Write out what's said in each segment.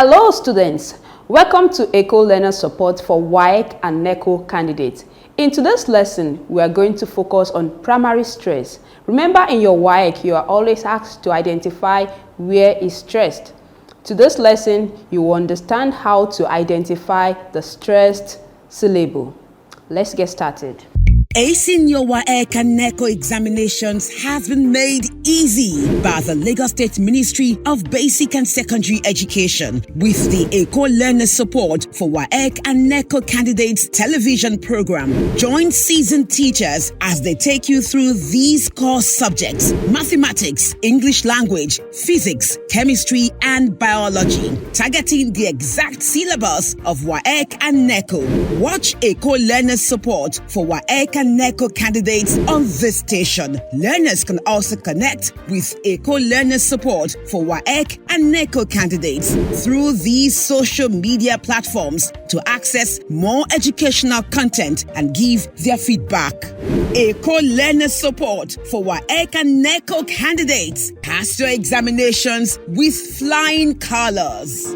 Hello students, welcome to Eko Learners Support for WAEC and NECO candidates. In today's lesson, we are going to focus on primary stress. Remember, in your WAEC, you are always asked to identify where is stressed. Today's lesson, you will understand how to identify the stressed syllable. Let's get started. Acing your WAEC and NECO examinations has been made easy by the Lagos State Ministry of Basic and Secondary Education with the Eko Learners Support for WAEC and NECO candidates television program. Join seasoned teachers as they take you through these core subjects: mathematics, English language, physics, chemistry, and biology, targeting the exact syllabus of WAEC and NECO. Watch Eko Learners Support for WAEC and NECO candidates on this station. Learners can also connect with Eko Learners Support for WAEC and NECO candidates through these social media platforms to access more educational content and give their feedback. Eko Learners Support for WAEC and NECO candidates. Pass your examinations with flying colors.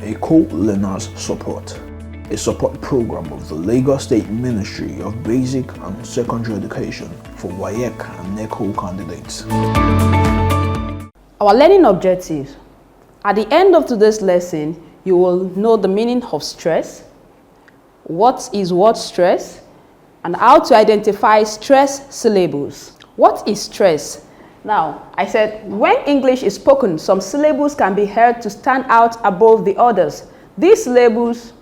Eko Learners Support, a support program of the Lagos State Ministry of Basic and Secondary Education for WAEC and NECO candidates. Our learning objectives. At the end of today's lesson, you will know the meaning of stress, what is word stress, and how to identify stress syllables. What is stress? Now, I said when English is spoken, some syllables can be heard to stand out above the others. These syllables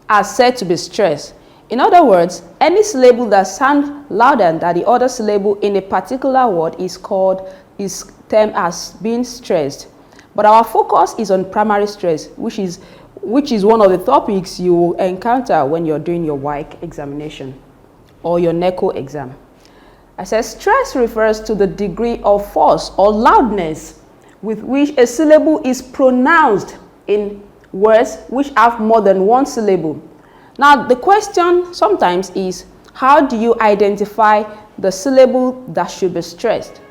are said to be stressed. In other words, any syllable that sounds louder than the other syllable in a particular word is termed as being stressed. But our focus is on primary stress, which is one of the topics you will encounter when you're doing your WAEC examination or your NECO exam. I said stress refers to the degree of force or loudness with which a syllable is pronounced in words which have more than one syllable. Now, the question sometimes is, how do you identify the syllable that should be stressed?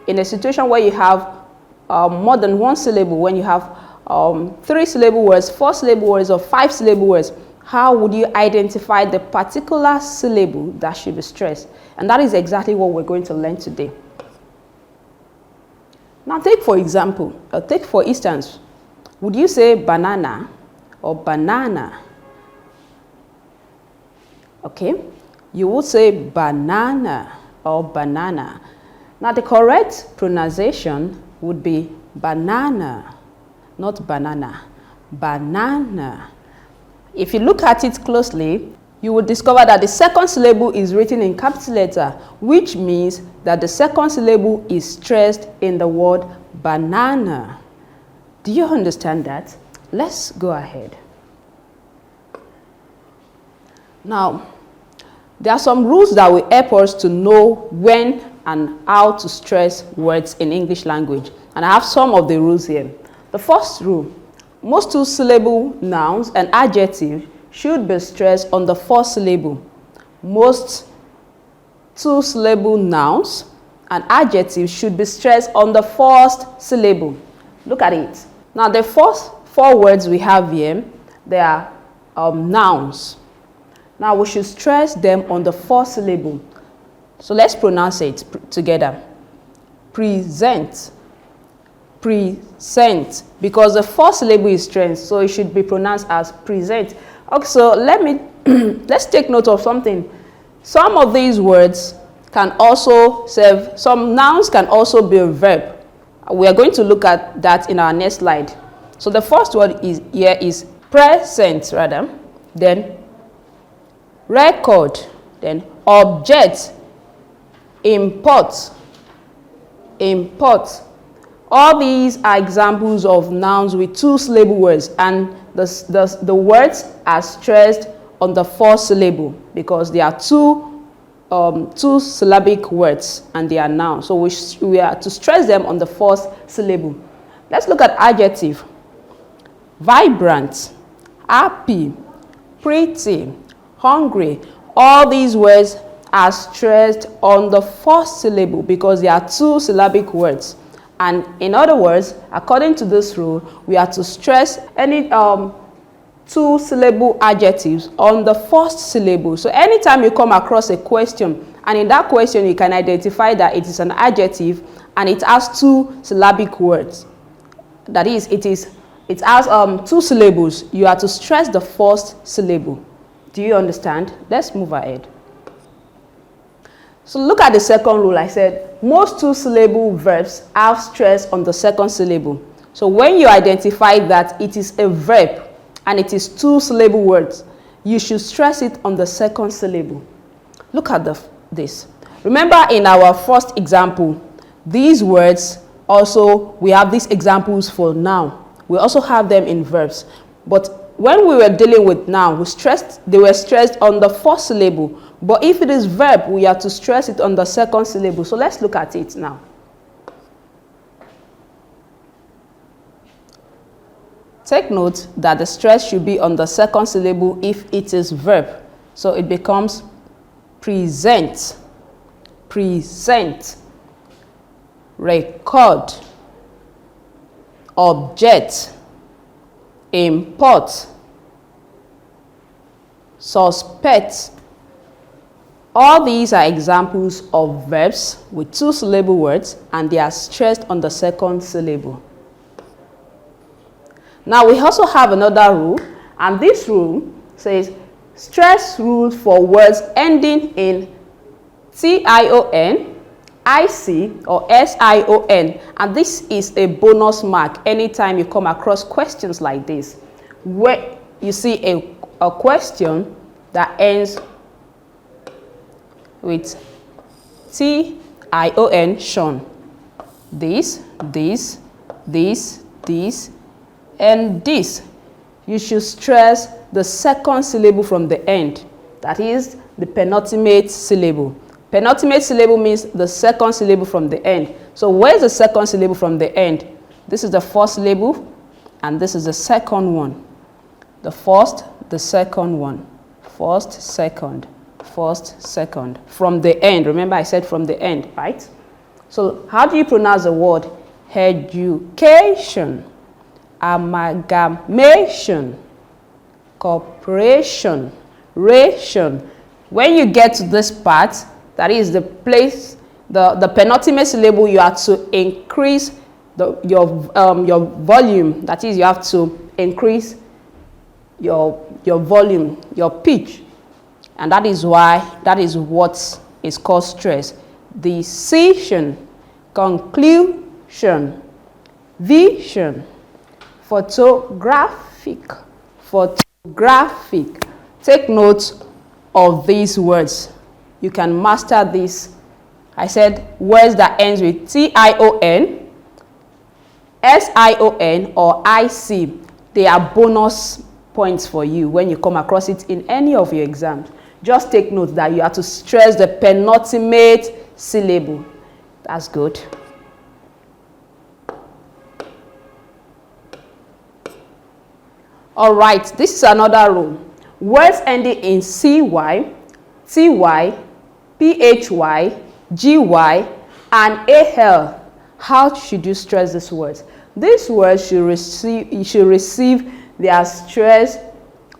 In a situation where you have more than one syllable, when you have 3 syllable words, 4 syllable words, or 5 syllable words, how would you identify the particular syllable that should be stressed? And that is exactly what we're going to learn today. Now take for instance, would you say banana or banana? Okay, you would say banana or banana. Now the correct pronunciation would be banana, not banana, banana. If you look at it closely, you will discover that the second syllable is written in capital letter, which means that the second syllable is stressed in the word banana. Do you understand that? Let's go ahead. Now, there are some rules that will help us to know when and how to stress words in English language. And I have some of the rules here. The first rule: most 2-syllable nouns and adjectives should be stressed on the first syllable. Most 2-syllable nouns and adjectives should be stressed on the first syllable. Look at it. Now, the first 4 words we have here, they are nouns. Now, we should stress them on the first syllable. So let's pronounce it together. Present. Present, because the first syllable is stressed, so it should be pronounced as present. Okay, so let's take note of something. Some of these words can also serve, some nouns can also be a verb. We are going to look at that in our next slide. So the first word is present, then record, then object, import. All these are examples of nouns with 2-syllable words, and the words are stressed on the first syllable because they are two-syllabic words and they are nouns. So we are to stress them on the first syllable. Let's look at adjective. Vibrant, happy, pretty, hungry. All these words are stressed on the first syllable because they are two syllabic words. And in other words, according to this rule, we are to stress any two syllable adjectives on the first syllable. So anytime you come across a question, and in that question you can identify that it is an adjective and it has two syllabic words, that is, it has two syllables, you are to stress the first syllable. Do you understand? Let's move ahead. So look at the second rule. I said most two-syllable verbs have stress on the second syllable. So when you identify that it is a verb and it is two-syllable words, you should stress it on the second syllable. Look at this. Remember in our first example, these words also, we have these examples for noun. We also have them in verbs. But when we were dealing with noun, they were stressed on the first syllable. But if it is verb, we have to stress it on the second syllable. So let's look at it now. Take note that the stress should be on the second syllable if it is verb. So it becomes present, present, record, object, import, suspect. All these are examples of verbs with two-syllable words and they are stressed on the second syllable. Now we also have another rule, and this rule says stress rules for words ending in tion, ic, or sion, and this is a bonus mark anytime you come across questions like this, where you see a question that ends with tion, shown. This, and this. You should stress the second syllable from the end. That is the penultimate syllable. Penultimate syllable means the second syllable from the end. So where's the second syllable from the end? This is the first syllable, and this is the second one. The first, the second one. First, second. First, second. From the end. Remember I said from the end, right? So how do you pronounce the word? Education, amalgamation, cooperation, ration. When you get to this part, that is the place, the penultimate syllable, you have to increase your volume. That is, you have to increase your volume, your pitch. And that is what is called stress. Decision, conclusion, vision, photographic. Take note of these words. You can master this. I said words that ends with tion, sion, or ic. They are bonus points for you when you come across it in any of your exams. Just take note that you have to stress the penultimate syllable. That's good. All right, this is another rule. Words ending in cy, ty, phy, gy, and al. How should you stress these words? These words should receive their stress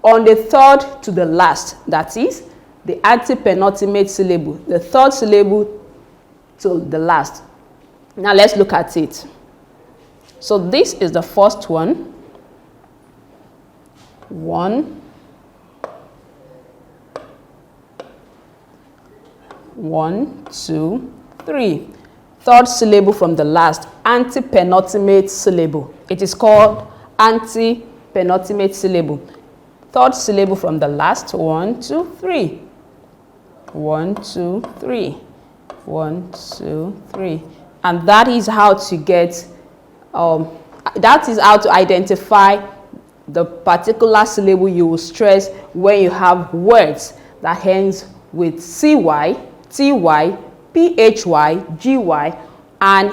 on the third to the last. That is the antepenultimate syllable, the third syllable to the last. Now let's look at it. So this is the first one. 1, 2, 3. Third syllable from the last, antepenultimate syllable. It is called antepenultimate syllable. Third syllable from the last, 1, 2, 3. 1, 2, 3. 1, 2, 3. And that is how to get, that is how to identify the particular syllable you will stress when you have words that ends with cy, ty, phy, gy, and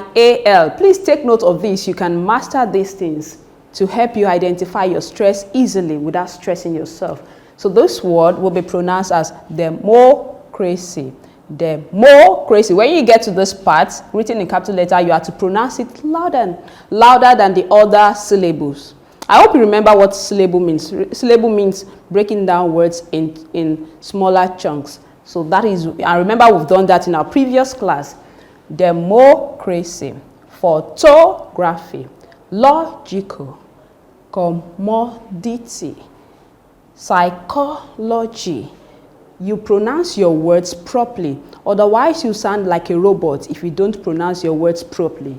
al. Please take note of this. You can master these things to help you identify your stress easily without stressing yourself. So this word will be pronounced as democracy. Democracy. When you get to this part, written in capital letter, you have to pronounce it louder than the other syllables. I hope you remember what syllable means. Syllable means breaking down words in smaller chunks. So that is, I remember we've done that in our previous class. Democracy. Photography. Logical. Commodity. Psychology. You pronounce your words properly. Otherwise, you sound like a robot if you don't pronounce your words properly.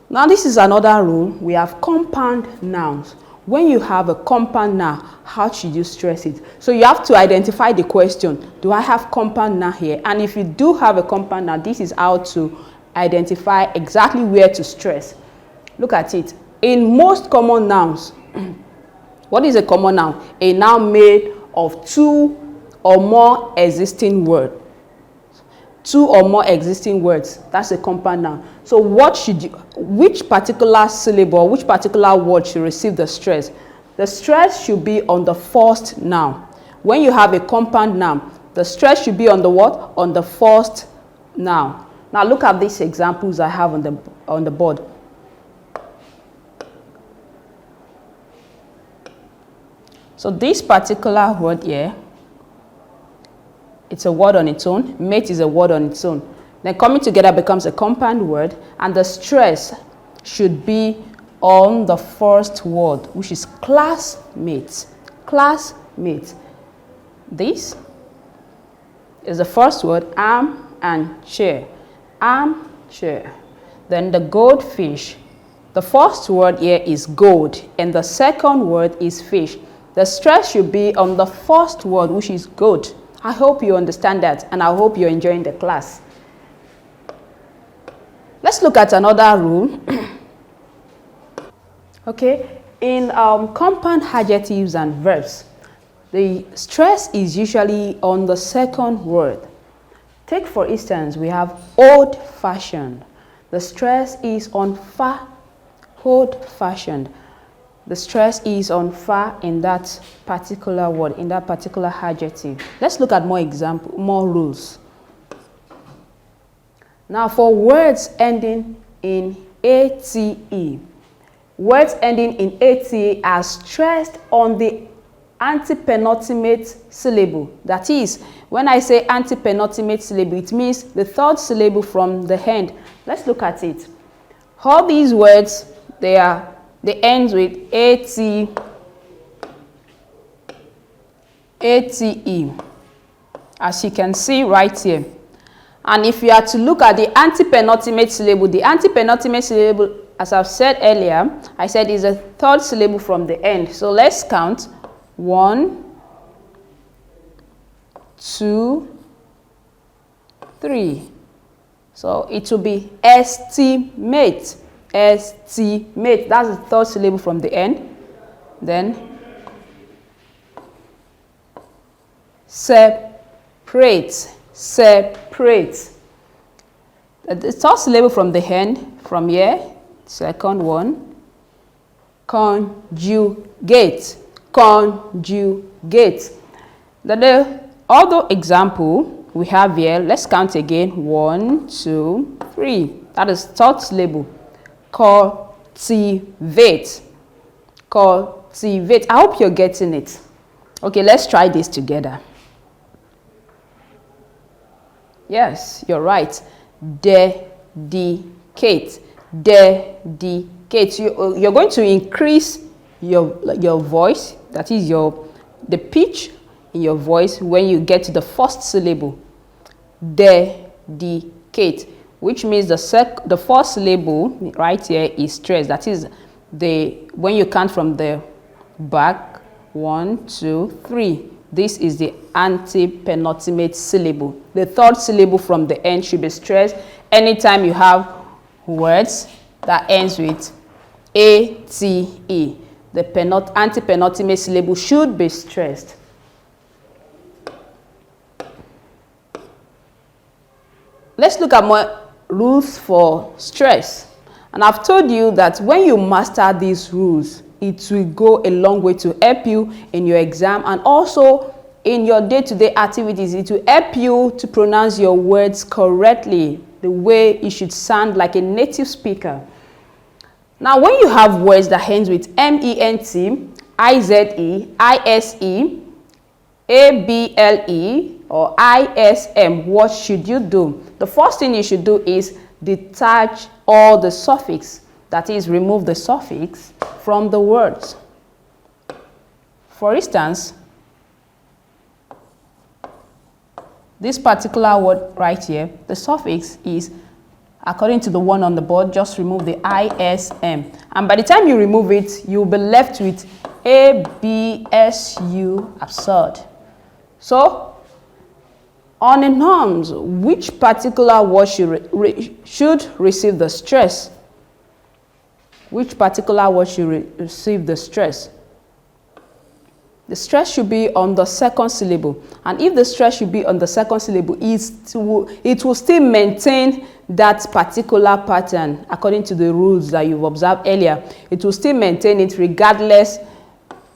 Now, this is another rule. We have compound nouns. When you have a compound noun, how should you stress it? So you have to identify the question. Do I have compound noun here? And if you do have a compound noun, this is how to identify exactly where to stress. Look at it. In most common nouns, what is a common noun? A noun made of two or more existing words. Two or more existing words. That's a compound noun. So which particular syllable or which particular word should receive the stress? The stress should be on the first noun. When you have a compound noun, the stress should be on the what? On the first noun. Now look at these examples I have on the board. So this particular word here, it's a word on its own. Mate is a word on its own. Then coming together becomes a compound word, and the stress should be on the first word, which is classmate. Classmate. This is the first word, arm and chair. Arm, chair. Then the goldfish. The first word here is gold, and the second word is fish. The stress should be on the first word, which is gold. I hope you understand that, and I hope you're enjoying the class. Let's look at another rule. Okay, in compound adjectives and verbs, the stress is usually on the second word. Take, for instance, we have old-fashioned. The stress is on fa, old-fashioned. The stress is on fa in that particular word, in that particular adjective. Let's look at more rules. Now for words ending in ATE, words ending in ATE are stressed on the antepenultimate syllable. That is, when I say antepenultimate syllable, it means the third syllable from the end. Let's look at it. All these words, they end with ATE. As you can see right here. And if you are to look at the antepenultimate syllable, as I've said earlier, I said is a third syllable from the end. So let's count. 1, 2, 3. So it will be estimate. Estimate. That's the third syllable from the end. Then separate. Separate. The third syllable from the end, from here, second one. Conjugate. Conjugate. The other example we have here, let's count again. 1, 2, 3. That is third syllable. Cultivate. Cultivate. I hope you're getting it. Okay, let's try this together. Yes, you're right. Dedicate. Dedicate. You're going to increase your voice. That is the pitch in your voice when you get to the first syllable. Dedicate, which means the first syllable right here is stressed. That is when you count from the back. 1, 2, 3. This is the antepenultimate syllable. The third syllable from the end should be stressed anytime you have words that ends with ATE. The antepenultimate syllable should be stressed. Let's look at more rules for stress. And I've told you that when you master these rules, it will go a long way to help you in your exam and also in your day-to-day activities. It will help you to pronounce your words correctly, the way it should sound like a native speaker. Now, when you have words that ends with MENT, IZE, ISE, ABLE, or ISM, what should you do? The first thing you should do is detach all the suffix, that is, remove the suffix from the words. For instance, this particular word right here, the suffix is, according to the one on the board, just remove the ISM. And by the time you remove it, you'll be left with ABSU, absurd. So, on the norms, which particular word should receive the stress? Which particular word should receive the stress? The stress should be on the second syllable. And if the stress should be on the second syllable, it will still maintain that particular pattern according to the rules that you've observed earlier. It will still maintain it regardless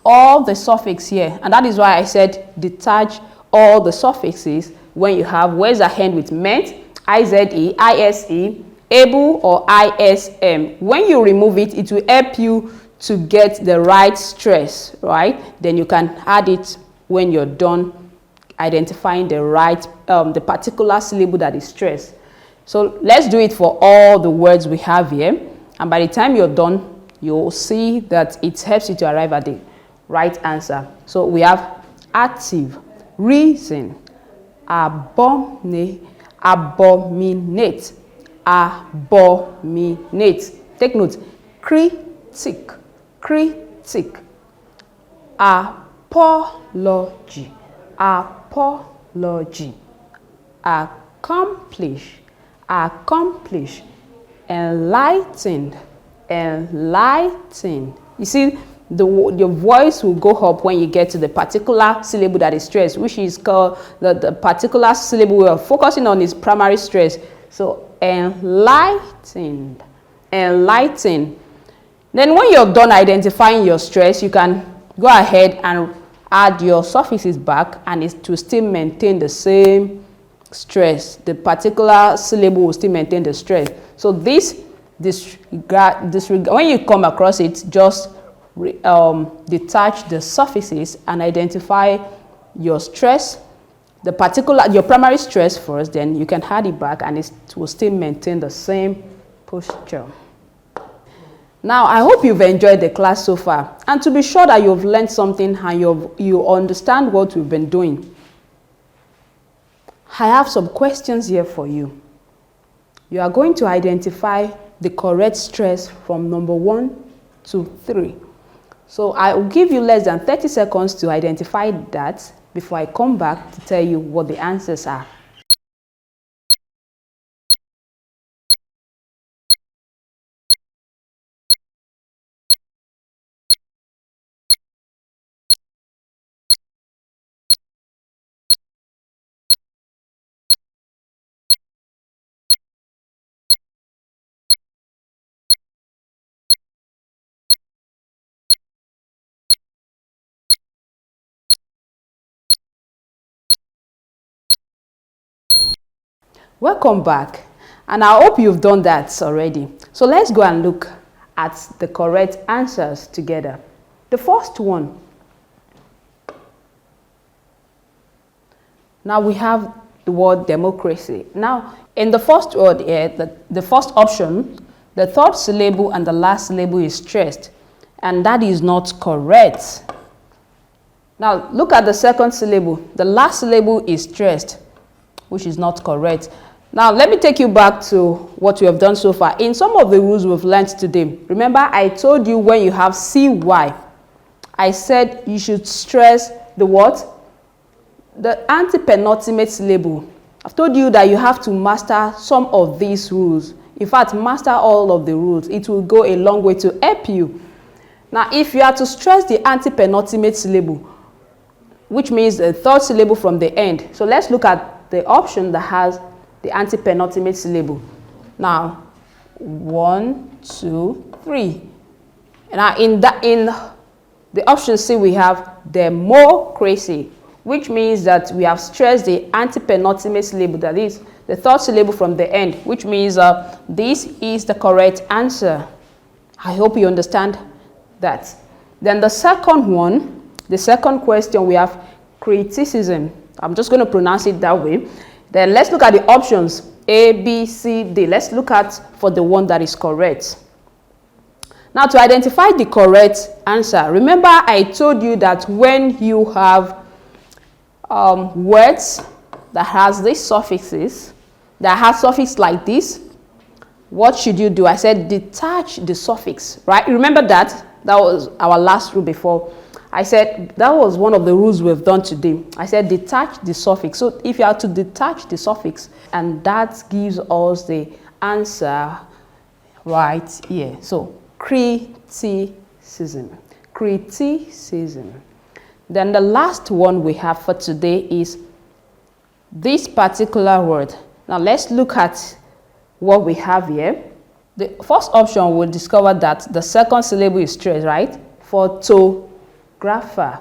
of the suffix here. And that is why I said detach all the suffixes when you have words that end with ment, IZE, ISE, able, or ISM. When you remove it, it will help you to get the right stress, right? Then you can add it when you're done identifying the right, the particular syllable that is stressed. So let's do it for all the words we have here. And by the time you're done, you'll see that it helps you to arrive at the right answer. So we have active, reason, abominate, abominate. Take note, critic, critic, apology, apology, accomplish, accomplish, enlightened, enlighten. You see, your voice will go up when you get to the particular syllable that is stressed, which is called the particular syllable we are focusing on is primary stress. So enlightened, enlighten. Then when you're done identifying your stress, you can go ahead and add your suffixes back, and it will still maintain the same stress. The particular syllable will still maintain the stress. So disregard, when you come across it, just detach the suffixes and identify your stress, your primary stress first, then you can add it back and it will still maintain the same posture. Now, I hope you've enjoyed the class so far, and to be sure that you've learned something and you understand what we've been doing, I have some questions here for you. You are going to identify the correct stress from number 1 to 3. So I will give you less than 30 seconds to identify that before I come back to tell you what the answers are. Welcome back, and I hope you've done that already. So let's go and look at the correct answers together. The first one. Now we have the word democracy. Now in the first word here, the first option, the third syllable and the last syllable is stressed, and that is not correct. Now look at the second syllable. The last syllable is stressed, which is not correct. Now, let me take you back to what we have done so far. In some of the rules we've learned today, remember I told you when you have CY, I said you should stress the what? The antepenultimate syllable. I've told you that you have to master some of these rules. In fact, master all of the rules. It will go a long way to help you. Now, if you are to stress the antepenultimate syllable, which means the third syllable from the end. So let's look at the option that has the antepenultimate syllable. Now, 1, 2, 3. Now in the option C we have democracy, which means that we have stressed the antepenultimate syllable, that is the third syllable from the end, which means this is the correct answer. I hope you understand that. Then the second one, the second question, we have criticism. I'm just going to pronounce it that way. Then let's look at the options A, B, C, D. Let's look at for the one that is correct. Now, to identify the correct answer, remember I told you that when you have words that has these suffixes, that has suffix like this, what should you do? I said detach the suffix, right? Remember that? That was our last rule before. I said that was one of the rules we've done today. I said detach the suffix. So if you are to detach the suffix, and that gives us the answer right here. So criticism. Criticism. Then the last one we have for today is this particular word. Now let's look at what we have here. The first option will discover that the second syllable is stressed, right? Photographer.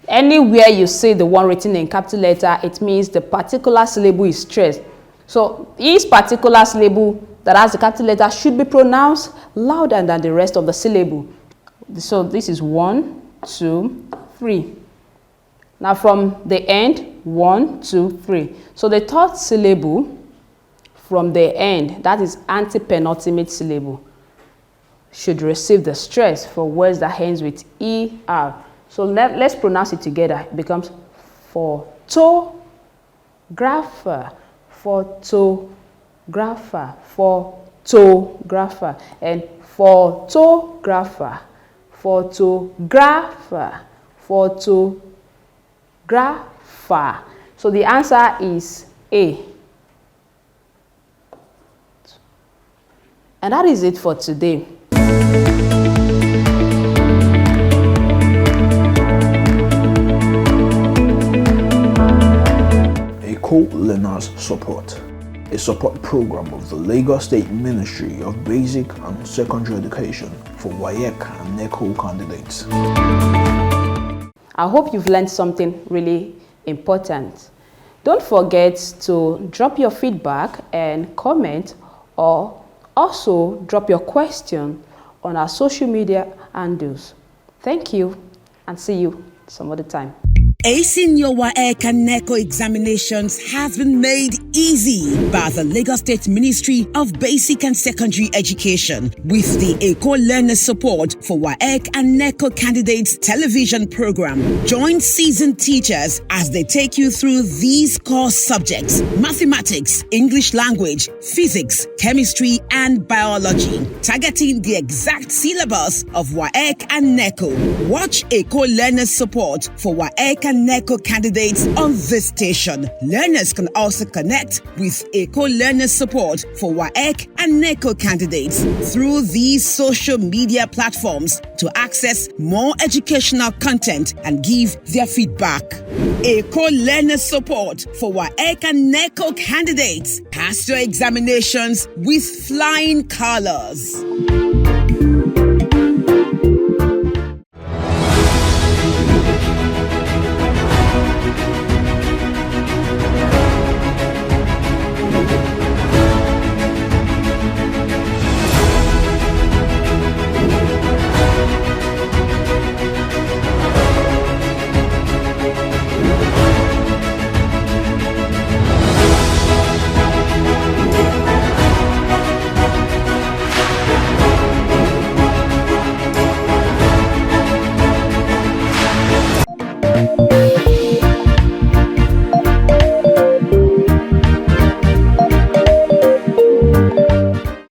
Anywhere you see the one written in capital letter, it means the particular syllable is stressed. So each particular syllable that has the capital letter should be pronounced louder than the rest of the syllable. So this is 1, 2, 3. Now from the end, 1, 2, 3. So the third syllable from the end, that is antepenultimate syllable, should receive the stress for words that ends with ER. So let's pronounce it together. It becomes photographer, photographer, photographer, and photographer, photographer, photographer. So the answer is A. And that is it for today. Eko Learners Support, a support program of the Lagos State Ministry of Basic and Secondary Education for WAEC and NECO candidates. I hope you've learned something really important. Don't forget to drop your feedback and comment, or also drop your question on our social media handles. Thank you, and see you some other time. Acing your WAEC and NECO examinations has been made easy by the Lagos State Ministry of Basic and Secondary Education with the Eko Learners Support for WAEC and NECO Candidates television program. Join seasoned teachers as they take you through these core subjects: mathematics, English language, physics, chemistry, and biology, targeting the exact syllabus of WAEC and NECO. Watch Eko Learners Support for WAEC and NECO candidates on this station. Learners can also connect with Eko Learners Support for WAEC and NECO candidates through these social media platforms to access more educational content and give their feedback. Eko Learners Support for WAEC and NECO candidates. Pass your examinations with flying colors. Thank you.